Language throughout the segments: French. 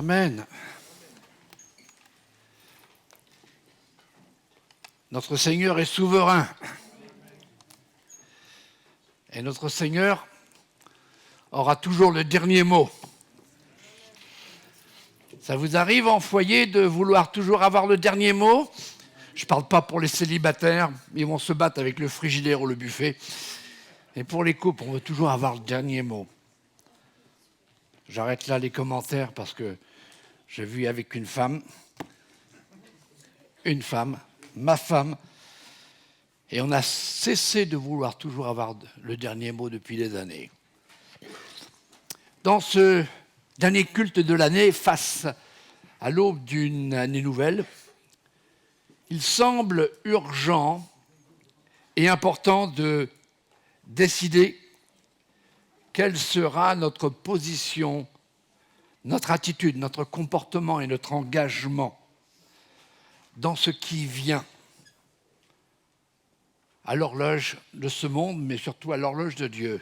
Amen. Notre Seigneur est souverain. Et notre Seigneur aura toujours le dernier mot. Ça vous arrive en foyer de vouloir toujours avoir le dernier mot ? Je ne parle pas pour les célibataires, ils vont se battre avec le frigidaire ou le buffet. Et pour les couples, on veut toujours avoir le dernier mot. J'arrête là les commentaires parce que j'ai vu avec une femme, ma femme, et on a cessé de vouloir toujours avoir le dernier mot depuis des années. Dans ce dernier culte de l'année, face à l'aube d'une année nouvelle, il semble urgent et important de décider quelle sera notre position, notre attitude, notre comportement et notre engagement dans ce qui vient à l'horloge de ce monde, mais surtout à l'horloge de Dieu.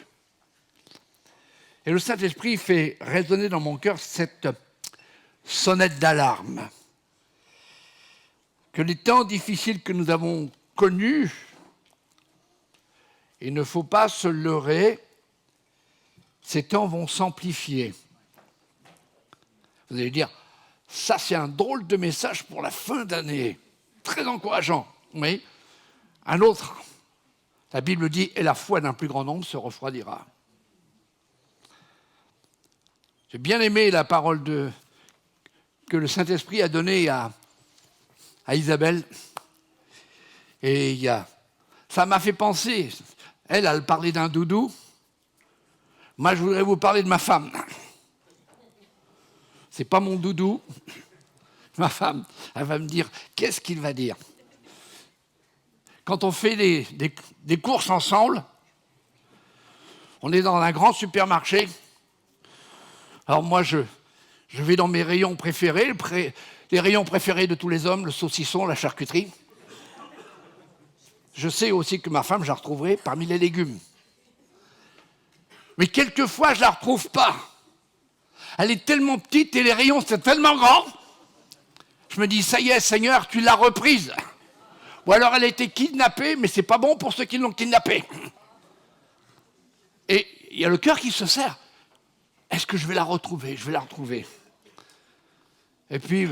Et le Saint-Esprit fait résonner dans mon cœur cette sonnette d'alarme. Que les temps difficiles que nous avons connus, il ne faut pas se leurrer, ces temps vont s'amplifier. Vous allez dire, ça c'est un drôle de message pour la fin d'année, très encourageant. Oui. Un autre, la Bible dit, et la foi d'un plus grand nombre se refroidira. J'ai bien aimé la parole que le Saint-Esprit a donnée à Isabelle. Et ça m'a fait penser, elle parlait d'un doudou. Moi, je voudrais vous parler de ma femme. C'est pas mon doudou. Ma femme, elle va me dire, qu'est-ce qu'il va dire ? Quand on fait des courses ensemble, on est dans un grand supermarché. Alors moi, je vais dans mes rayons préférés, les rayons préférés de tous les hommes, le saucisson, la charcuterie. Je sais aussi que ma femme, je la retrouverai parmi les légumes. Mais quelquefois, je ne la retrouve pas. Elle est tellement petite et les rayons, c'est tellement grand. Je me dis, ça y est, Seigneur, tu l'as reprise. Ou alors elle a été kidnappée, mais ce n'est pas bon pour ceux qui l'ont kidnappée. Et il y a le cœur qui se serre. Est-ce que je vais la retrouver ? Je vais la retrouver. Et puis,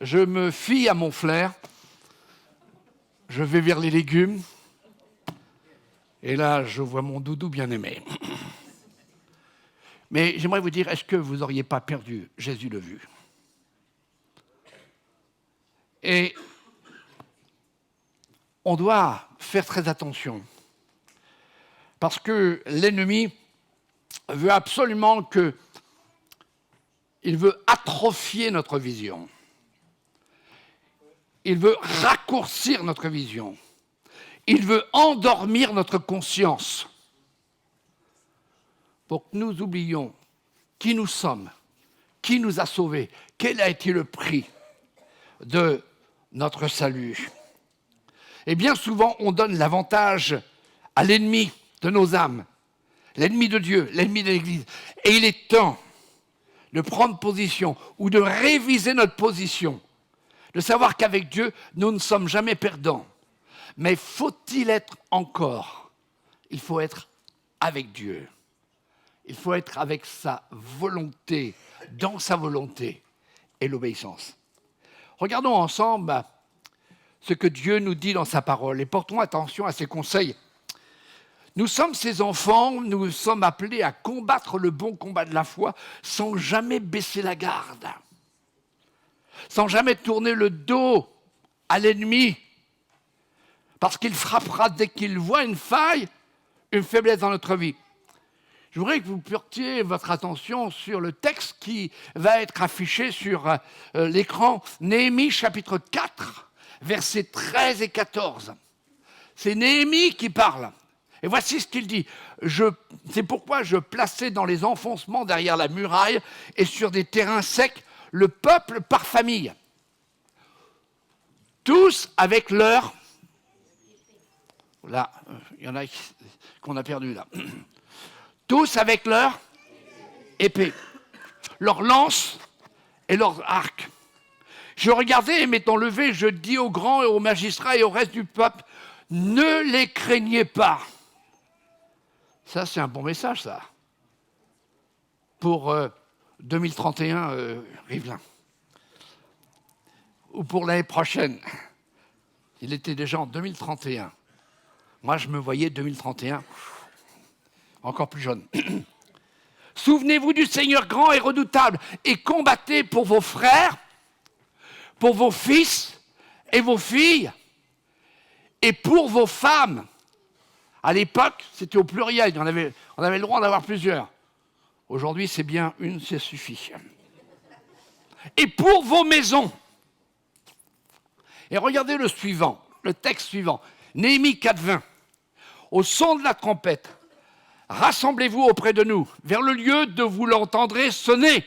je me fie à mon flair. Je vais vers les légumes. Et là, je vois mon doudou bien-aimé. Mais j'aimerais vous dire, est-ce que vous n'auriez pas perdu Jésus de vue ? Et on doit faire très attention. Parce que l'ennemi veut absolument il veut atrophier notre vision. Il veut raccourcir notre vision. Il veut endormir notre conscience pour que nous oublions qui nous sommes, qui nous a sauvés, quel a été le prix de notre salut. Et bien souvent, on donne l'avantage à l'ennemi de nos âmes, l'ennemi de Dieu, l'ennemi de l'Église. Et il est temps de prendre position ou de réviser notre position, de savoir qu'avec Dieu, nous ne sommes jamais perdants. Mais faut-il être encore ? Il faut être avec Dieu. Il faut être avec sa volonté, dans sa volonté et l'obéissance. Regardons ensemble ce que Dieu nous dit dans sa parole et portons attention à ses conseils. Nous sommes ses enfants, nous sommes appelés à combattre le bon combat de la foi sans jamais baisser la garde, sans jamais tourner le dos à l'ennemi, parce qu'il frappera dès qu'il voit une faille, une faiblesse dans notre vie. Je voudrais que vous portiez votre attention sur le texte qui va être affiché sur l'écran, Néhémie chapitre 4, versets 13 et 14. C'est Néhémie qui parle. Et voici ce qu'il dit. C'est pourquoi je plaçais dans les enfoncements derrière la muraille et sur des terrains secs le peuple par famille. Tous avec leur... Là, il y en a qu'on a perdu là. Tous avec leur épée. leurs lances et leurs arcs. Je regardais et m'étant levé, je dis aux grands et aux magistrats et au reste du peuple, ne les craignez pas. Ça, c'est un bon message, ça. Pour 2031, Rivlin. Ou pour l'année prochaine. Il était déjà en 2031. Moi, je me voyais 2031, encore plus jeune. Souvenez-vous du Seigneur grand et redoutable et combattez pour vos frères, pour vos fils et vos filles et pour vos femmes. À l'époque, c'était au pluriel, on avait le droit d'avoir plusieurs. Aujourd'hui, c'est bien une, ça suffit. Et pour vos maisons. Et regardez le suivant, le texte suivant. Néhémie 4:20. Au son de la trompette, rassemblez-vous auprès de nous, vers le lieu de vous l'entendrez sonner.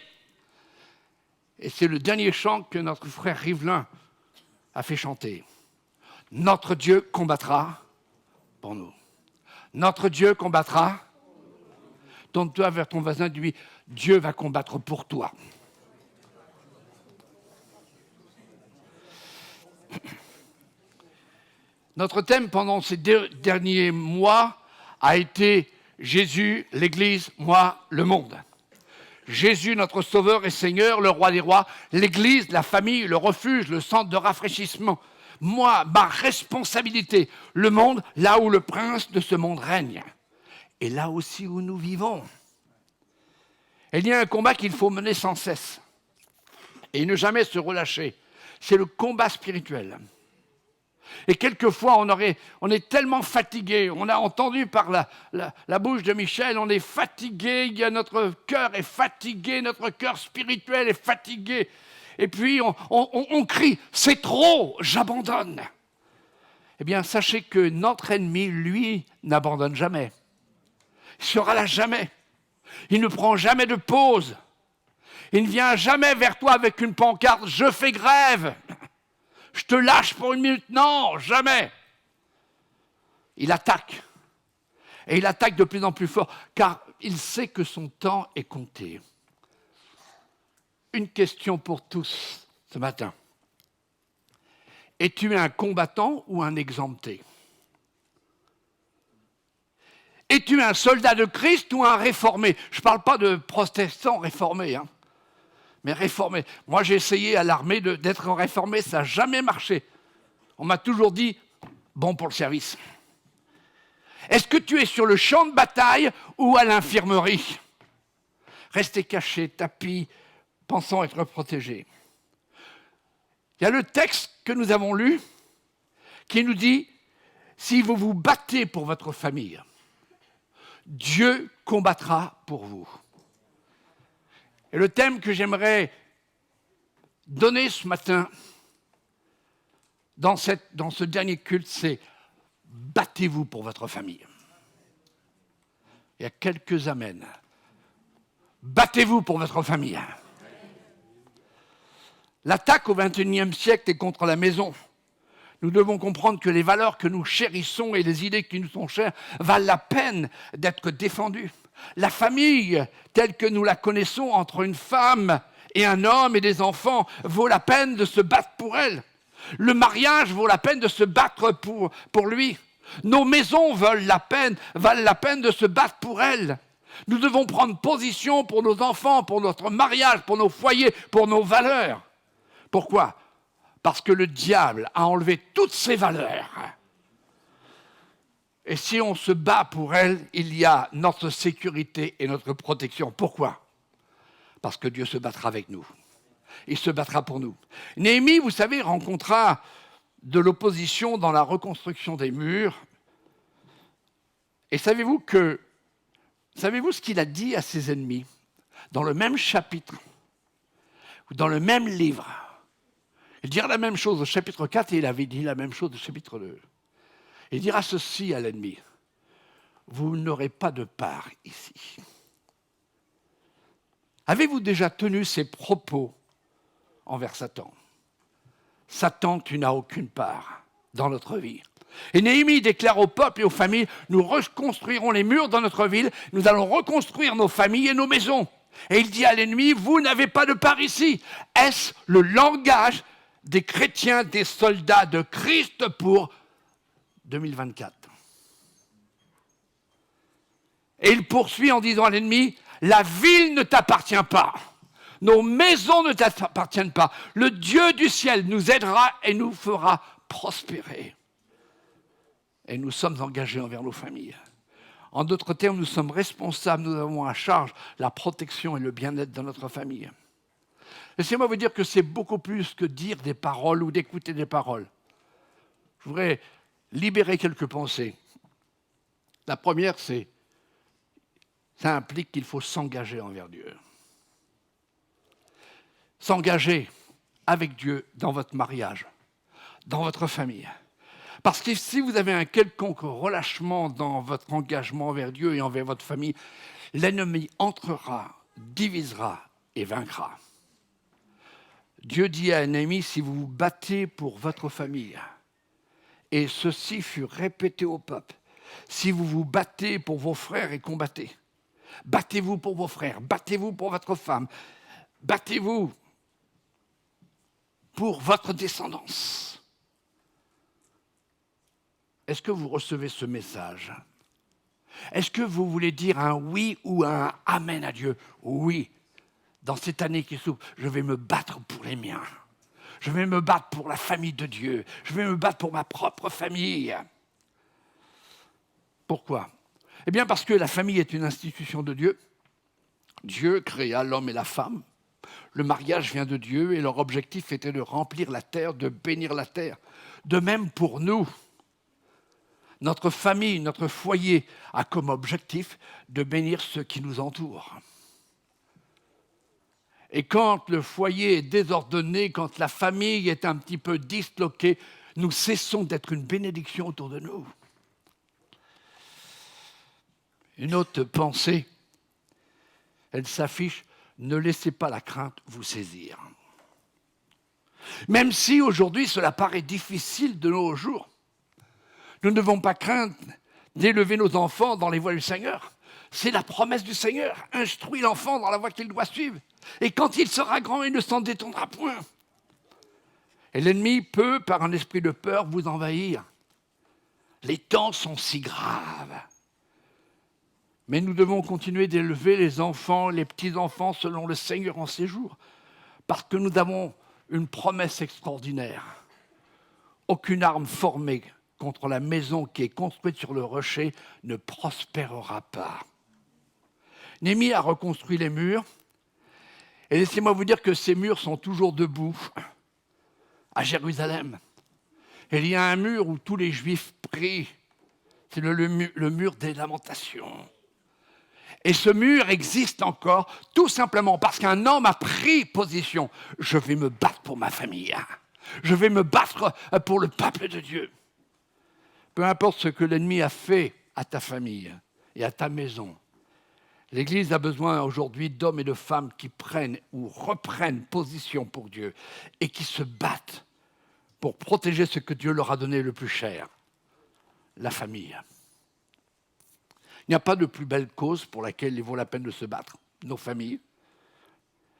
Et c'est le dernier chant que notre frère Rivlin a fait chanter. Notre Dieu combattra pour nous. Notre Dieu combattra. Tourne-toi vers ton voisin et dis, Dieu va combattre pour toi. Notre thème pendant ces derniers mois a été Jésus, l'Église, moi, le monde. Jésus, notre Sauveur et Seigneur, le Roi des Rois, l'Église, la famille, le refuge, le centre de rafraîchissement. Moi, ma responsabilité, le monde, là où le prince de ce monde règne. Et là aussi où nous vivons. Il y a un combat qu'il faut mener sans cesse. Et ne jamais se relâcher. C'est le combat spirituel. Et quelquefois, on est tellement fatigué, on a entendu par la bouche de Michel, on est fatigué, notre cœur est fatigué, notre cœur spirituel est fatigué. Et puis, on crie, c'est trop, j'abandonne. Eh bien, sachez que notre ennemi, lui, n'abandonne jamais. Il sera là jamais. Il ne prend jamais de pause. Il ne vient jamais vers toi avec une pancarte, je fais grève. Je te lâche pour 1 minute. Non, jamais. Il attaque. Et il attaque de plus en plus fort, car il sait que son temps est compté. Une question pour tous ce matin. Es-tu un combattant ou un exempté? Es-tu un soldat de Christ ou un réformé? Je ne parle pas de protestants réformés, mais réformé. Moi, j'ai essayé à l'armée d'être réformé, ça n'a jamais marché. On m'a toujours dit, bon pour le service. Est-ce que tu es sur le champ de bataille ou à l'infirmerie? Restez caché, tapis, pensant être protégé. Il y a le texte que nous avons lu qui nous dit, si vous vous battez pour votre famille, Dieu combattra pour vous. Et le thème que j'aimerais donner ce matin, dans ce dernier culte, c'est « Battez-vous pour votre famille ». Il y a quelques amens. Battez-vous pour votre famille. L'attaque au XXIe siècle est contre la maison. Nous devons comprendre que les valeurs que nous chérissons et les idées qui nous sont chères valent la peine d'être défendues. La famille, telle que nous la connaissons entre une femme et un homme et des enfants, vaut la peine de se battre pour elle. Le mariage vaut la peine de se battre pour lui. Nos maisons valent la peine de se battre pour elles. Nous devons prendre position pour nos enfants, pour notre mariage, pour nos foyers, pour nos valeurs. Pourquoi ? Parce que le diable a enlevé toutes ces valeurs. Et si on se bat pour elles, il y a notre sécurité et notre protection. Pourquoi ? Parce que Dieu se battra avec nous. Il se battra pour nous. Néhémie, vous savez, rencontra de l'opposition dans la reconstruction des murs. Et savez-vous ce qu'il a dit à ses ennemis dans le même chapitre, ou dans le même livre? Il dira la même chose au chapitre 4 et il avait dit la même chose au chapitre 2. Il dira ceci à l'ennemi, vous n'aurez pas de part ici. Avez-vous déjà tenu ces propos envers Satan? Satan, tu n'as aucune part dans notre vie. Et Néhémie déclare au peuple et aux familles, nous reconstruirons les murs dans notre ville, nous allons reconstruire nos familles et nos maisons. Et il dit à l'ennemi, vous n'avez pas de part ici. Est-ce le langage des chrétiens, des soldats de Christ pour 2024? Et il poursuit en disant à l'ennemi, la ville ne t'appartient pas. Nos maisons ne t'appartiennent pas. Le Dieu du ciel nous aidera et nous fera prospérer. Et nous sommes engagés envers nos familles. En d'autres termes, nous sommes responsables, nous avons à charge la protection et le bien-être de notre famille. Laissez-moi vous dire que c'est beaucoup plus que dire des paroles ou d'écouter des paroles. Je voudrais libérer quelques pensées. La première, ça implique qu'il faut s'engager envers Dieu. S'engager avec Dieu dans votre mariage, dans votre famille. Parce que si vous avez un quelconque relâchement dans votre engagement envers Dieu et envers votre famille, l'ennemi entrera, divisera et vaincra. Dieu dit à Néhémie, si vous vous battez pour votre famille, et ceci fut répété au peuple, si vous vous battez pour vos frères et combattez, battez-vous pour vos frères, battez-vous pour votre femme, battez-vous pour votre descendance. Est-ce que vous recevez ce message? Est-ce que vous voulez dire un oui ou un amen à Dieu? Oui, dans cette année qui s'ouvre, je vais me battre pour les miens. Je vais me battre pour la famille de Dieu. Je vais me battre pour ma propre famille. Pourquoi? Eh bien parce que la famille est une institution de Dieu. Dieu créa l'homme et la femme. Le mariage vient de Dieu et leur objectif était de remplir la terre, de bénir la terre. De même pour nous. Notre famille, notre foyer a comme objectif de bénir ceux qui nous entourent. Et quand le foyer est désordonné, quand la famille est un petit peu disloquée, nous cessons d'être une bénédiction autour de nous. Une autre pensée, elle s'affiche, ne laissez pas la crainte vous saisir. Même si aujourd'hui cela paraît difficile de nos jours, nous ne devons pas craindre d'élever nos enfants dans les voies du Seigneur. C'est la promesse du Seigneur. Instruis l'enfant dans la voie qu'il doit suivre. Et quand il sera grand, il ne s'en détournera point. Et l'ennemi peut, par un esprit de peur, vous envahir. Les temps sont si graves. Mais nous devons continuer d'élever les enfants, les petits-enfants, selon le Seigneur en ces jours. Parce que nous avons une promesse extraordinaire. Aucune arme formée contre la maison qui est construite sur le rocher ne prospérera pas. Néhémie a reconstruit les murs, et laissez-moi vous dire que ces murs sont toujours debout à Jérusalem. Et il y a un mur où tous les Juifs prient, c'est le mur des lamentations. Et ce mur existe encore tout simplement parce qu'un homme a pris position. Je vais me battre pour ma famille, je vais me battre pour le peuple de Dieu. Peu importe ce que l'ennemi a fait à ta famille et à ta maison, l'Église a besoin aujourd'hui d'hommes et de femmes qui prennent ou reprennent position pour Dieu et qui se battent pour protéger ce que Dieu leur a donné le plus cher, la famille. Il n'y a pas de plus belle cause pour laquelle il vaut la peine de se battre, nos familles.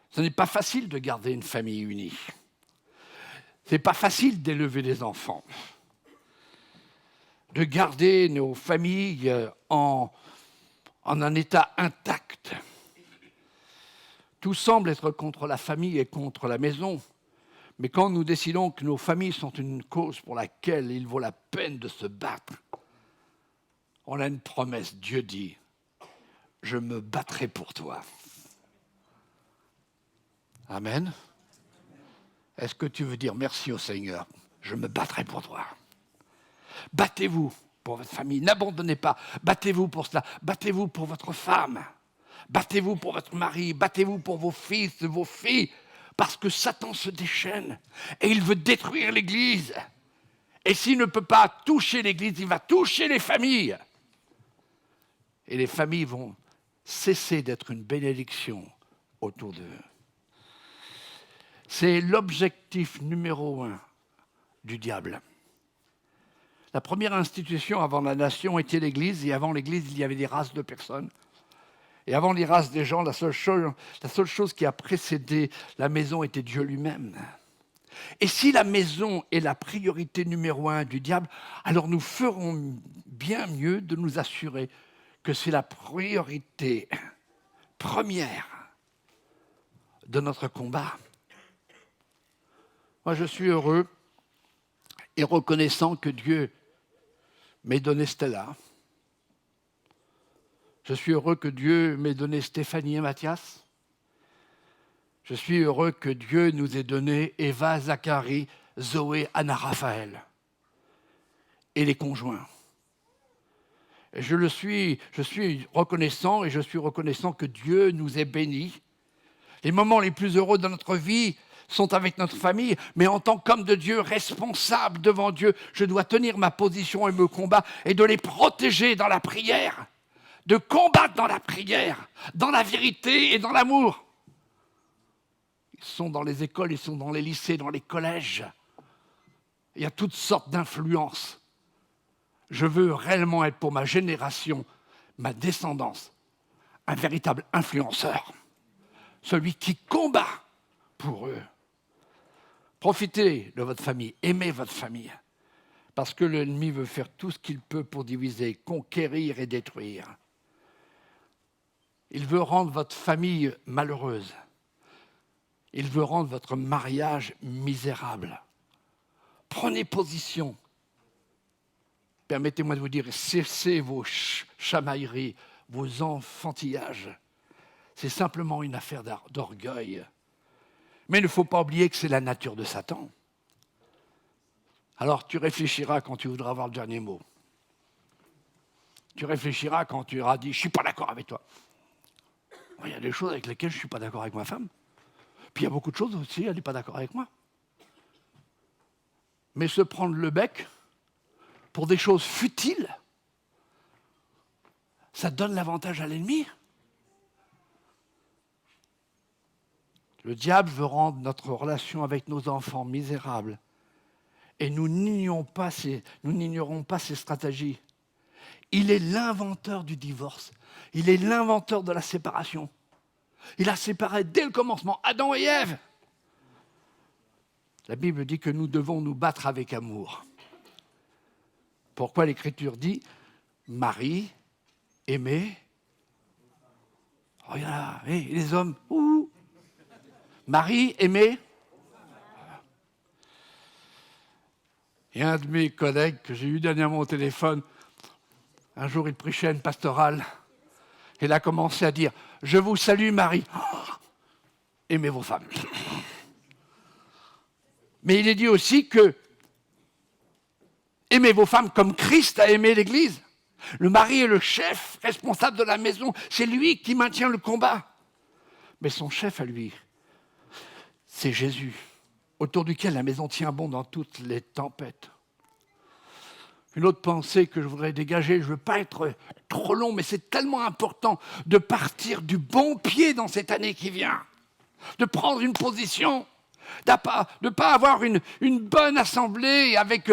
Ce n'est pas facile de garder une famille unie. Ce n'est pas facile d'élever des enfants. De garder nos familles en un état intact. Tout semble être contre la famille et contre la maison, mais quand nous décidons que nos familles sont une cause pour laquelle il vaut la peine de se battre, on a une promesse. Dieu dit, je me battrai pour toi. Amen. Est-ce que tu veux dire merci au Seigneur? Je me battrai pour toi. Battez-vous pour votre famille, n'abandonnez pas. Battez-vous pour cela, battez-vous pour votre femme. Battez-vous pour votre mari, battez-vous pour vos fils, vos filles, parce que Satan se déchaîne et il veut détruire l'Église. Et s'il ne peut pas toucher l'Église, il va toucher les familles. Et les familles vont cesser d'être une bénédiction autour d'eux. C'est l'objectif numéro 1 du diable. La première institution avant la nation était l'Église, et avant l'Église, il y avait des races de personnes. Et avant les races des gens, la seule chose qui a précédé la maison était Dieu lui-même. Et si la maison est la priorité numéro 1 du diable, alors nous ferons bien mieux de nous assurer que c'est la priorité première de notre combat. Moi, je suis heureux et reconnaissant que Dieu m'ait donné Stella. Je suis heureux que Dieu m'ait donné Stéphanie et Mathias. Je suis heureux que Dieu nous ait donné Eva, Zacharie, Zoé, Anna, Raphaël et les conjoints. Et je suis reconnaissant et je suis reconnaissant que Dieu nous ait bénis. Les moments les plus heureux de notre vie sont avec notre famille, mais en tant qu'homme de Dieu, responsable devant Dieu, je dois tenir ma position et me combattre et de les protéger dans la prière, de combattre dans la prière, dans la vérité et dans l'amour. Ils sont dans les écoles, ils sont dans les lycées, dans les collèges. Il y a toutes sortes d'influences. Je veux réellement être pour ma génération, ma descendance, un véritable influenceur. Celui qui combat pour eux. Profitez de votre famille, aimez votre famille, parce que l'ennemi veut faire tout ce qu'il peut pour diviser, conquérir et détruire. Il veut rendre votre famille malheureuse. Il veut rendre votre mariage misérable. Prenez position. Permettez-moi de vous dire, cessez vos chamailleries, vos enfantillages. C'est simplement une affaire d'orgueil. Mais il ne faut pas oublier que c'est la nature de Satan. Alors tu réfléchiras quand tu voudras avoir le dernier mot. Tu réfléchiras quand tu auras dit « je ne suis pas d'accord avec toi ». Il y a des choses avec lesquelles je ne suis pas d'accord avec ma femme. Puis il y a beaucoup de choses aussi, elle n'est pas d'accord avec moi. Mais se prendre le bec pour des choses futiles, ça donne l'avantage à l'ennemi. Le diable veut rendre notre relation avec nos enfants misérable. Et nous n'ignorons pas ses stratégies. Il est l'inventeur du divorce. Il est l'inventeur de la séparation. Il a séparé dès le commencement Adam et Ève. La Bible dit que nous devons nous battre avec amour. Pourquoi l'Écriture dit « Marie, aimez ». Oh, il y en a, les hommes, Marie, aimez. Et un de mes collègues que j'ai eu dernièrement au téléphone, un jour il prêchait à une pastorale, il a commencé à dire « Je vous salue Marie, aimez vos femmes ». Mais il est dit aussi que aimez vos femmes comme Christ a aimé l'Église. Le mari est le chef responsable de la maison, c'est lui qui maintient le combat. Mais son chef à lui, c'est Jésus, autour duquel la maison tient bon dans toutes les tempêtes. Une autre pensée que je voudrais dégager, je ne veux pas être trop long, mais c'est tellement important de partir du bon pied dans cette année qui vient, de prendre une position, de ne pas avoir une bonne assemblée avec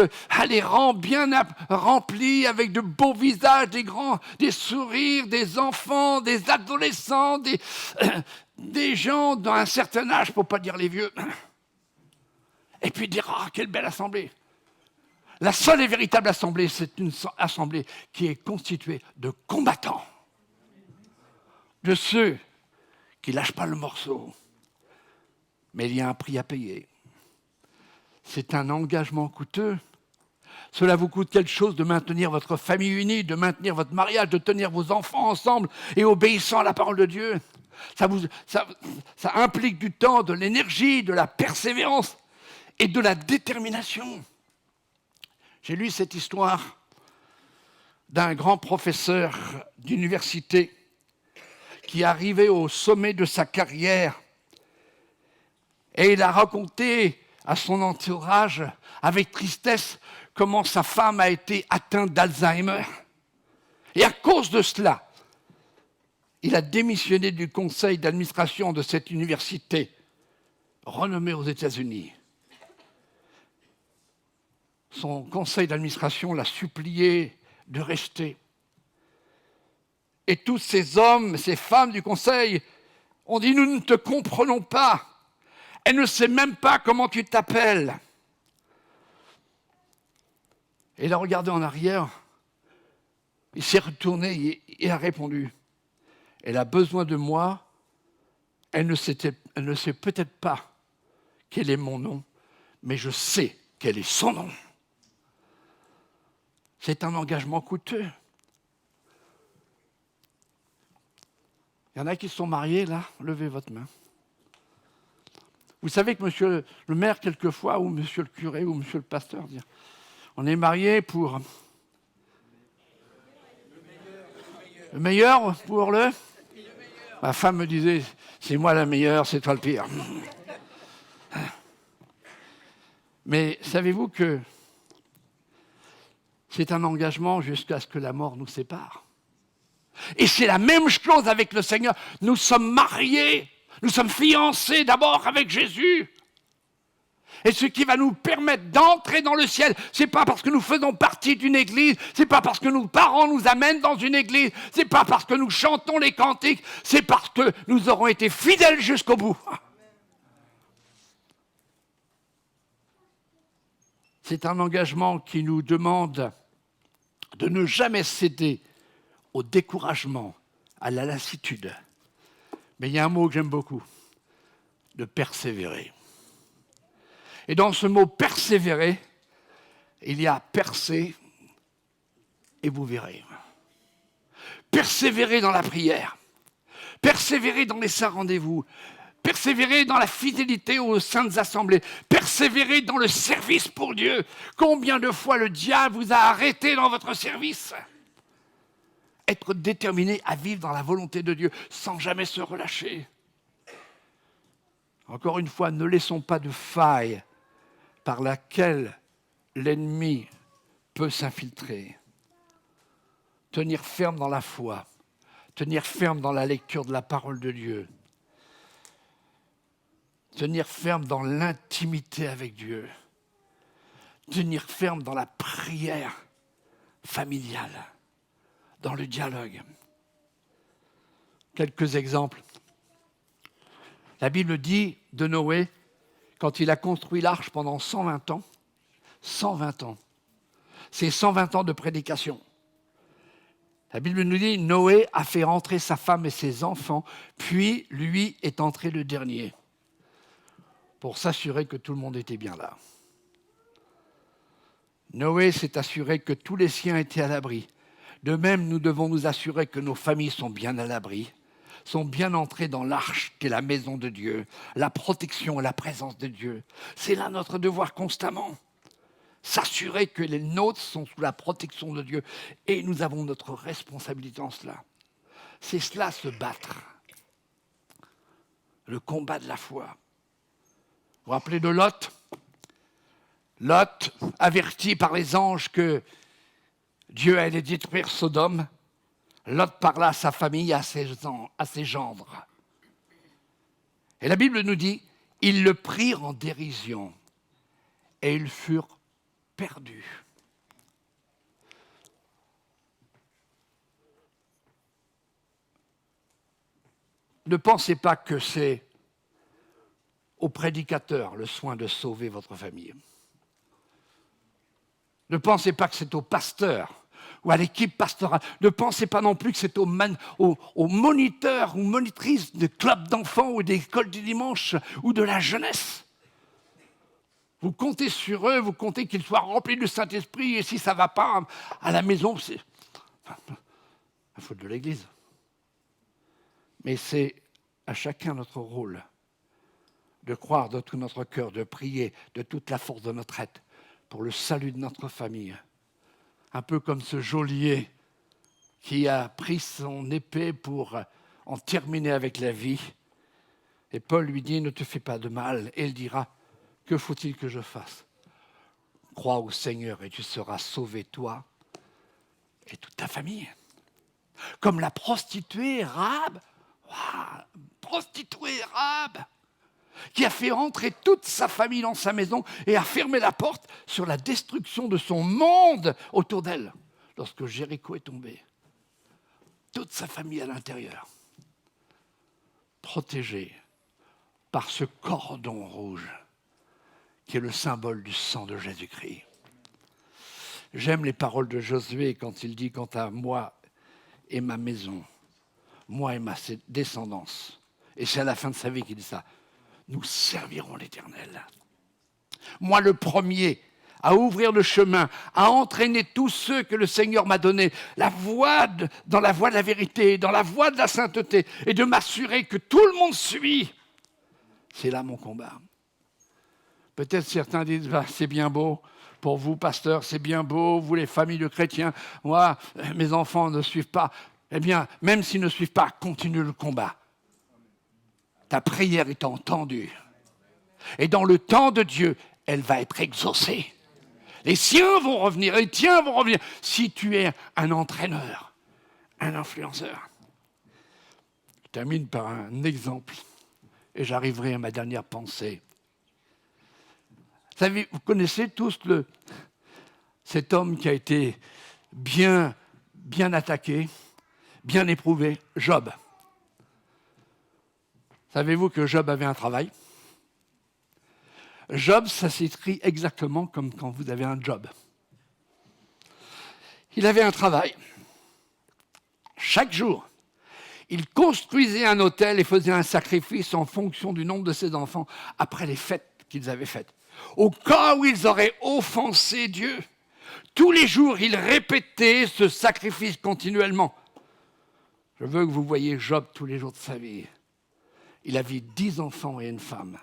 les rangs bien remplis, avec de beaux visages, des sourires, des enfants, des adolescents, des gens d'un certain âge, pour ne pas dire les vieux. Et puis dire, quelle belle assemblée. La seule et véritable assemblée, c'est une assemblée qui est constituée de combattants, de ceux qui ne lâchent pas le morceau. Mais il y a un prix à payer. C'est un engagement coûteux. Cela vous coûte quelque chose de maintenir votre famille unie, de maintenir votre mariage, de tenir vos enfants ensemble et obéissant à la parole de Dieu. Ça implique du temps, de l'énergie, de la persévérance et de la détermination. J'ai lu cette histoire d'un grand professeur d'université qui arrivait au sommet de sa carrière et il a raconté à son entourage avec tristesse comment sa femme a été atteinte d'Alzheimer. Et à cause de cela, il a démissionné du conseil d'administration de cette université renommée aux États-Unis. Son conseil d'administration l'a supplié de rester. et tous ces hommes, ces femmes du conseil ont dit, nous ne te comprenons pas. Elle ne sait même pas comment tu t'appelles. Et il a regardé en arrière, il s'est retourné et il a répondu, elle a besoin de moi, elle ne sait peut-être pas quel est mon nom, mais je sais quel est son nom. C'est un engagement coûteux. Il y en a qui sont mariés, là, levez votre main. Vous savez que monsieur le maire, quelquefois, ou monsieur le curé, ou monsieur le pasteur, dit, on est mariés pour... Le meilleur pour le... Ma femme me disait, c'est moi la meilleure, c'est toi le pire. Mais savez-vous que c'est un engagement jusqu'à ce que la mort nous sépare. Et c'est la même chose avec le Seigneur. Nous sommes mariés, nous sommes fiancés d'abord avec Jésus. Et ce qui va nous permettre d'entrer dans le ciel, ce n'est pas parce que nous faisons partie d'une église, ce n'est pas parce que nos parents nous amènent dans une église, ce n'est pas parce que nous chantons les cantiques, c'est parce que nous aurons été fidèles jusqu'au bout. C'est un engagement qui nous demande de ne jamais céder au découragement, à la lassitude. Mais il y a un mot que j'aime beaucoup, de persévérer. Et dans ce mot persévérer, il y a percer et vous verrez. Persévérer dans la prière, persévérer dans les saints rendez-vous, persévérer dans la fidélité aux saintes assemblées, persévérer dans le service pour Dieu. Combien de fois le diable vous a arrêté dans votre service ? Être déterminé à vivre dans la volonté de Dieu sans jamais se relâcher. Encore une fois, ne laissons pas de faille par laquelle l'ennemi peut s'infiltrer. Tenir ferme dans la foi, tenir ferme dans la lecture de la parole de Dieu, tenir ferme dans l'intimité avec Dieu, tenir ferme dans la prière familiale, dans le dialogue. Quelques exemples. La Bible dit de Noé, quand il a construit l'arche pendant 120 ans, 120 ans, c'est 120 ans de prédication. La Bible nous dit, Noé a fait rentrer sa femme et ses enfants, puis lui est entré le dernier, pour s'assurer que tout le monde était bien là. Noé s'est assuré que tous les siens étaient à l'abri. De même, nous devons nous assurer que nos familles sont bien à l'abri, sont bien entrées dans l'arche qui est la maison de Dieu, la protection et la présence de Dieu. C'est là notre devoir constamment. S'assurer que les nôtres sont sous la protection de Dieu. Et nous avons notre responsabilité en cela. C'est cela, se battre. Le combat de la foi. Vous vous rappelez de Lot ? Lot, averti par les anges que Dieu allait détruire Sodome, Lot parla à sa famille, à ses gendres. Et la Bible nous dit, ils le prirent en dérision et ils furent perdus. Ne pensez pas que c'est au prédicateur le soin de sauver votre famille. Ne pensez pas que c'est au pasteur ou à l'équipe pastorale. Ne pensez pas non plus que c'est aux moniteurs ou monitrices de clubs d'enfants ou d'écoles du dimanche ou de la jeunesse. Vous comptez sur eux, vous comptez qu'ils soient remplis du Saint-Esprit, et si ça ne va pas à la maison, c'est la faute de l'Église. Mais c'est à chacun notre rôle de croire de tout notre cœur, de prier de toute la force de notre être pour le salut de notre famille. Un peu comme ce geôlier qui a pris son épée pour en terminer avec la vie. Et Paul lui dit, ne te fais pas de mal. Et il dira, que faut-il que je fasse ? Crois au Seigneur et tu seras sauvé, toi et toute ta famille. Comme la prostituée Rahab, qui a fait entrer toute sa famille dans sa maison et a fermé la porte sur la destruction de son monde autour d'elle lorsque Jéricho est tombé. toute sa famille à l'intérieur, protégée par ce cordon rouge qui est le symbole du sang de Jésus-Christ. J'aime les paroles de Josué quand il dit « Quant à moi et ma maison, moi et ma descendance », et c'est à la fin de sa vie qu'il dit ça, « nous servirons l'Éternel ». Moi, le premier, à ouvrir le chemin, à entraîner tous ceux que le Seigneur m'a donnés, dans la voie de la vérité, dans la voie de la sainteté, et de m'assurer que tout le monde suit. C'est là mon combat. Peut-être certains disent, c'est bien beau pour vous, pasteur, c'est bien beau, vous les familles de chrétiens, moi, mes enfants ne suivent pas. Eh bien, même s'ils ne suivent pas, continue le combat. Ta prière est entendue. Et dans le temps de Dieu, elle va être exaucée. Les siens vont revenir, les tiens vont revenir. Si tu es un entraîneur, un influenceur. Je termine par un exemple et j'arriverai à ma dernière pensée. Vous connaissez tous cet homme qui a été bien attaqué, bien éprouvé, Job. Savez-vous que Job avait un travail ? Job, ça s'écrit exactement comme quand vous avez un job. Il avait un travail. Chaque jour, il construisait un autel et faisait un sacrifice en fonction du nombre de ses enfants après les fêtes qu'ils avaient faites. Au cas où ils auraient offensé Dieu, tous les jours, il répétait ce sacrifice continuellement. Je veux que vous voyiez Job tous les jours de sa vie. Il avait 10 enfants et une femme.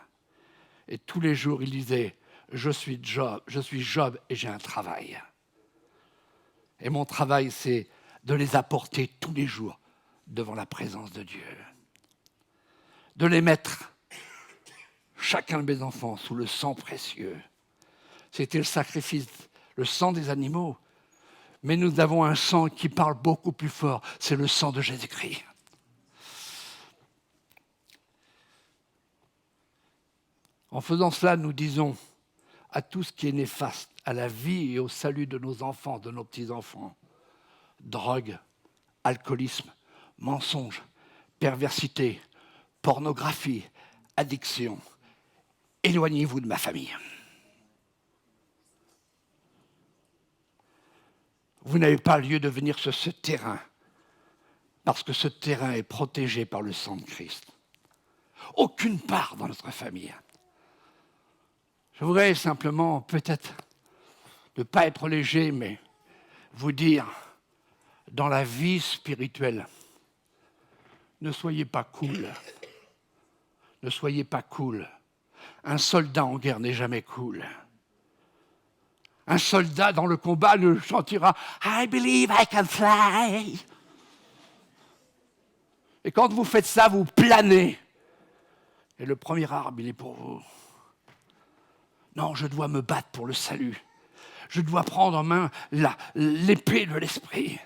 Et tous les jours, il disait, je suis Job et j'ai un travail. Et mon travail, c'est de les apporter tous les jours devant la présence de Dieu. De les mettre, chacun de mes enfants, sous le sang précieux. C'était le sacrifice, le sang des animaux. Mais nous avons un sang qui parle beaucoup plus fort, c'est le sang de Jésus-Christ. En faisant cela, nous disons à tout ce qui est néfaste, à la vie et au salut de nos enfants, de nos petits-enfants, drogue, alcoolisme, mensonge, perversité, pornographie, addiction, éloignez-vous de ma famille. Vous n'avez pas lieu de venir sur ce terrain, parce que ce terrain est protégé par le sang de Christ. Aucune part dans notre famille. Je voudrais simplement, peut-être, ne pas être léger, mais vous dire, dans la vie spirituelle, ne soyez pas cool. Ne soyez pas cool. Un soldat en guerre n'est jamais cool. Un soldat dans le combat ne chantera « I believe I can fly ». Et quand vous faites ça, vous planez. Et le premier arbre, il est pour vous. Non, je dois me battre pour le salut. Je dois prendre en main l'épée de l'esprit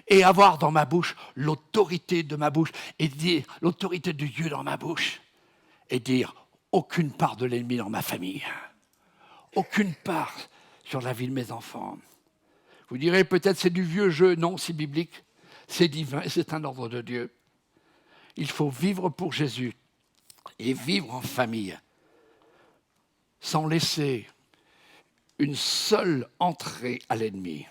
et avoir dans ma bouche l'autorité de ma bouche et dire l'autorité de Dieu dans ma bouche et dire aucune part de l'ennemi dans ma famille, aucune part sur la vie de mes enfants. Vous direz peut-être c'est du vieux jeu, non, c'est biblique, c'est divin et c'est un ordre de Dieu. Il faut vivre pour Jésus et vivre en famille sans laisser une seule entrée à l'ennemi.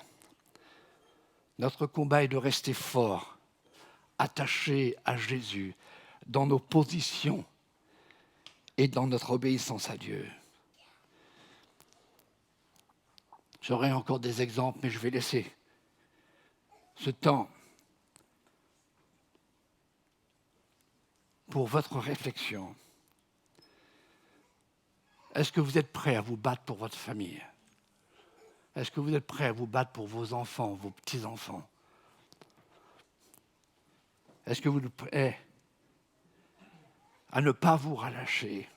Notre combat est de rester fort, attaché à Jésus dans nos positions et dans notre obéissance à Dieu. J'aurai encore des exemples, mais je vais laisser ce temps pour votre réflexion. Est-ce que vous êtes prêts à vous battre pour votre famille ? Est-ce que vous êtes prêts à vous battre pour vos enfants, vos petits-enfants ? Est-ce que vous êtes prêts à ne pas vous relâcher ?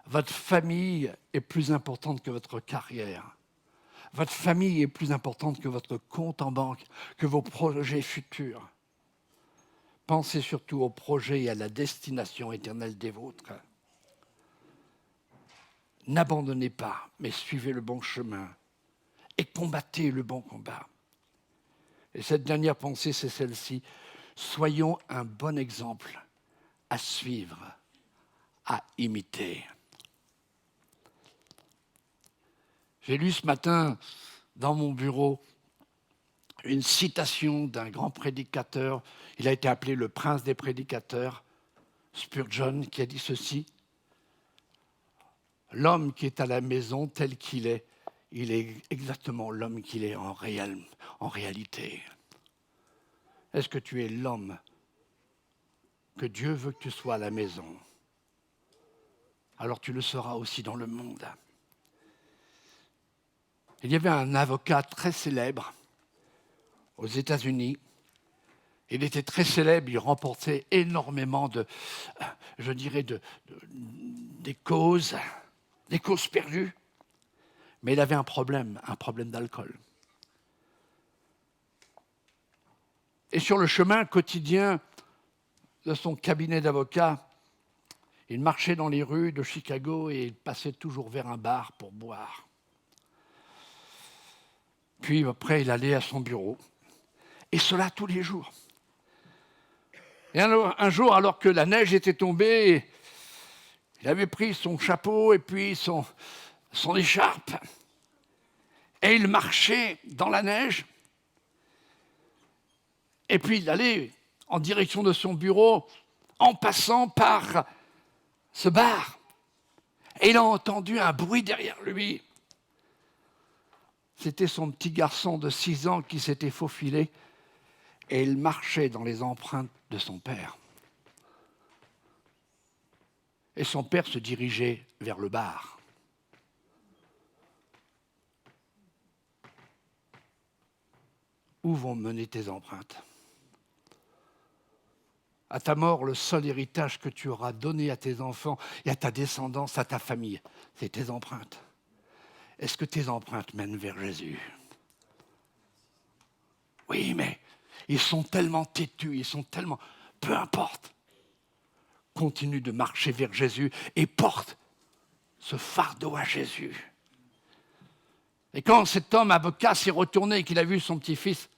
Votre famille est plus importante que votre carrière. Votre famille est plus importante que votre compte en banque, que vos projets futurs. Pensez surtout aux projets et à la destination éternelle des vôtres. N'abandonnez pas, mais suivez le bon chemin et combattez le bon combat. Et cette dernière pensée, c'est celle-ci. Soyons un bon exemple à suivre, à imiter. J'ai lu ce matin dans mon bureau une citation d'un grand prédicateur. Il a été appelé le prince des prédicateurs, Spurgeon, qui a dit ceci. L'homme qui est à la maison tel qu'il est, il est exactement l'homme qu'il est en réalité. Est-ce que tu es l'homme que Dieu veut que tu sois à la maison? Alors tu le seras aussi dans le monde. Il y avait un avocat très célèbre aux États-Unis. Il était très célèbre, il remportait énormément des causes perdues. Mais il avait un problème d'alcool. Et sur le chemin quotidien de son cabinet d'avocat, il marchait dans les rues de Chicago et il passait toujours vers un bar pour boire. Puis après, il allait à son bureau. Et cela tous les jours. Et un jour, alors que la neige était tombée, il avait pris son chapeau et puis son écharpe. Et il marchait dans la neige. Et puis il allait en direction de son bureau en passant par ce bar. Et il a entendu un bruit derrière lui. C'était son petit garçon de 6 ans qui s'était faufilé et il marchait dans les empreintes de son père. Et son père se dirigeait vers le bar. Où vont mener tes empreintes? À ta mort, le seul héritage que tu auras donné à tes enfants et à ta descendance, à ta famille, c'est tes empreintes. Est-ce que tes empreintes mènent vers Jésus? Oui, mais ils sont tellement têtus, ils sont tellement... Peu importe. Continue de marcher vers Jésus et porte ce fardeau à Jésus. Et quand cet homme avocat s'est retourné et qu'il a vu son petit-fils,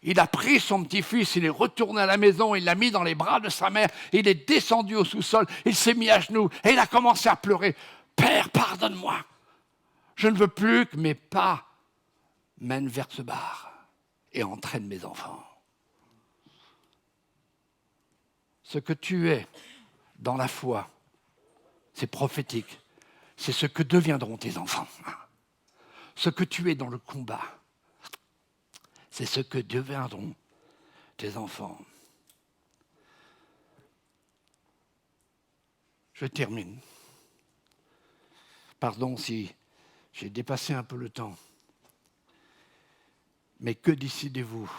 il a pris son petit-fils, il est retourné à la maison, il l'a mis dans les bras de sa mère, il est descendu au sous-sol, il s'est mis à genoux et il a commencé à pleurer. « Père, pardonne-moi. Je ne veux plus que mes pas mènent vers ce bar et entraînent mes enfants. » Ce que tu es dans la foi, c'est prophétique. C'est ce que deviendront tes enfants. Ce que tu es dans le combat, c'est ce que deviendront tes enfants. Je termine. Pardon si j'ai dépassé un peu le temps. Mais que décidez-vous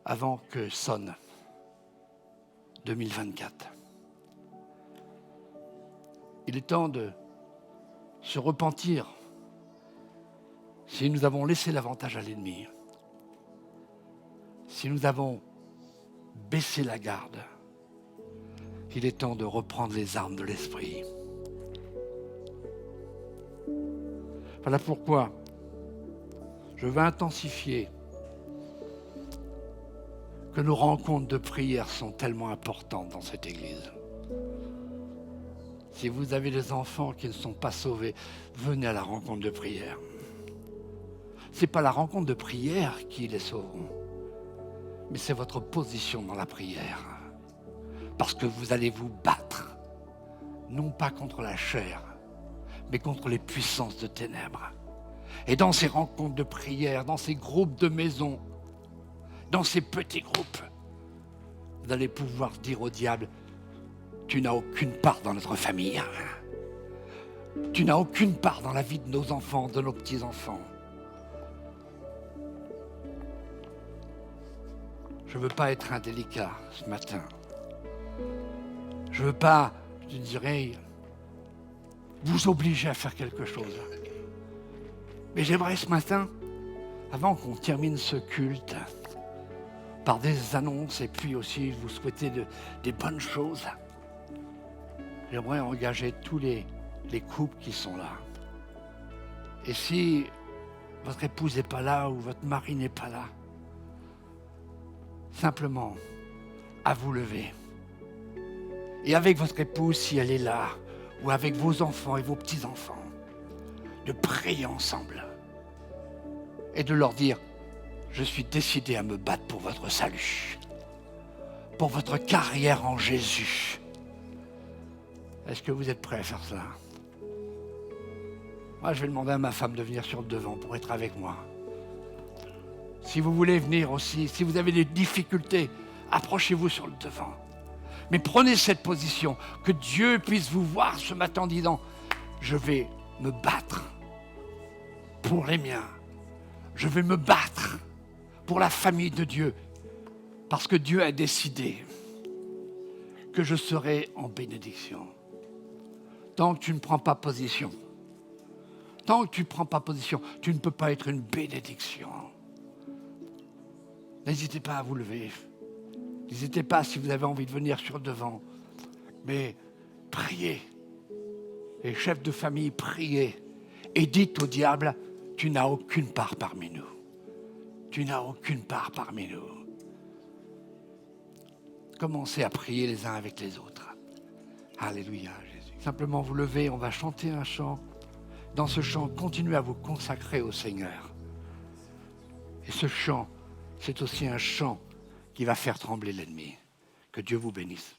avant que sonne 2024? Il est temps de se repentir si nous avons laissé l'avantage à l'ennemi, si nous avons baissé la garde. Il est temps de reprendre les armes de l'esprit. Voilà pourquoi je veux intensifier que nos rencontres de prière sont tellement importantes dans cette église. Si vous avez des enfants qui ne sont pas sauvés, venez à la rencontre de prière. Ce n'est pas la rencontre de prière qui les sauveront, mais c'est votre position dans la prière. Parce que vous allez vous battre, non pas contre la chair, mais contre les puissances de ténèbres. Et dans ces rencontres de prière, dans ces groupes de maison, dans ces petits groupes, vous allez pouvoir dire au diable, tu n'as aucune part dans notre famille. Tu n'as aucune part dans la vie de nos enfants, de nos petits-enfants. Je ne veux pas être indélicat ce matin. Je ne veux pas, je dirais, vous obliger à faire quelque chose. Mais j'aimerais ce matin, avant qu'on termine ce culte, par des annonces et puis aussi vous souhaiter des bonnes choses, j'aimerais engager tous les couples qui sont là. Et si votre épouse n'est pas là ou votre mari n'est pas là. Simplement, à vous lever. Et avec votre épouse, si elle est là, ou avec vos enfants et vos petits-enfants, de prier ensemble et de leur dire, je suis décidé à me battre pour votre salut, pour votre carrière en Jésus. Est-ce que vous êtes prêts à faire ça? Moi, je vais demander à ma femme de venir sur le devant pour être avec moi. Si vous voulez venir aussi, si vous avez des difficultés, approchez-vous sur le devant. Mais prenez cette position, que Dieu puisse vous voir ce matin en disant, je vais me battre pour les miens. Je vais me battre pour la famille de Dieu. Parce que Dieu a décidé que je serai en bénédiction. Tant que tu ne prends pas position, tant que tu ne prends pas position, tu ne peux pas être une bénédiction. N'hésitez pas à vous lever. N'hésitez pas si vous avez envie de venir sur le devant. Mais priez. Les chefs de famille, priez. Et dites au diable, tu n'as aucune part parmi nous. Tu n'as aucune part parmi nous. Commencez à prier les uns avec les autres. Alléluia, Jésus. Simplement vous levez, on va chanter un chant. Dans ce chant, continuez à vous consacrer au Seigneur. Et ce chant, c'est aussi un chant qui va faire trembler l'ennemi. Que Dieu vous bénisse.